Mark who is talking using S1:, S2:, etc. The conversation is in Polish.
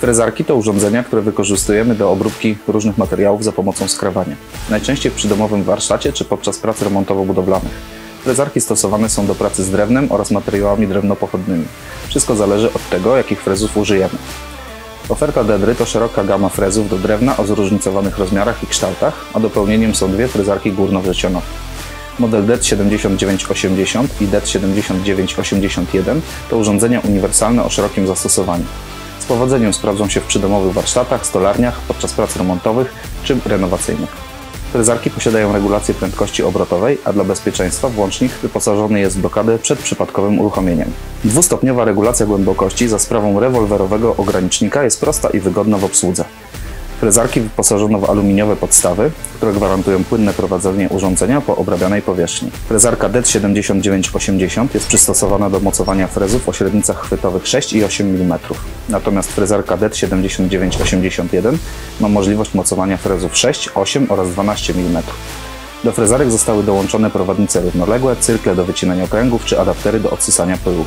S1: Frezarki to urządzenia, które wykorzystujemy do obróbki różnych materiałów za pomocą skrawania. Najczęściej w przydomowym warsztacie czy podczas prac remontowo-budowlanych. Frezarki stosowane są do pracy z drewnem oraz materiałami drewnopochodnymi. Wszystko zależy od tego, jakich frezów użyjemy. Oferta Dedry to szeroka gama frezów do drewna o zróżnicowanych rozmiarach i kształtach, a dopełnieniem są dwie frezarki górnowrzecionowe. Model DET 7980 i DET 7981 to urządzenia uniwersalne o szerokim zastosowaniu. Z powodzeniem sprawdzą się w przydomowych warsztatach, stolarniach, podczas prac remontowych czy renowacyjnych. Frezarki posiadają regulację prędkości obrotowej, a dla bezpieczeństwa włącznik wyposażony jest w blokadę przed przypadkowym uruchomieniem. Dwustopniowa regulacja głębokości za sprawą rewolwerowego ogranicznika jest prosta i wygodna w obsłudze. Frezarki wyposażono w aluminiowe podstawy, które gwarantują płynne prowadzenie urządzenia po obrabianej powierzchni. Frezarka DET 7980 jest przystosowana do mocowania frezów o średnicach chwytowych 6 i 8 mm. Natomiast frezarka DET 7981 ma możliwość mocowania frezów 6, 8 oraz 12 mm. Do frezarek zostały dołączone prowadnice równoległe, cyrkle do wycinania okręgów czy adaptery do odsysania pyłu.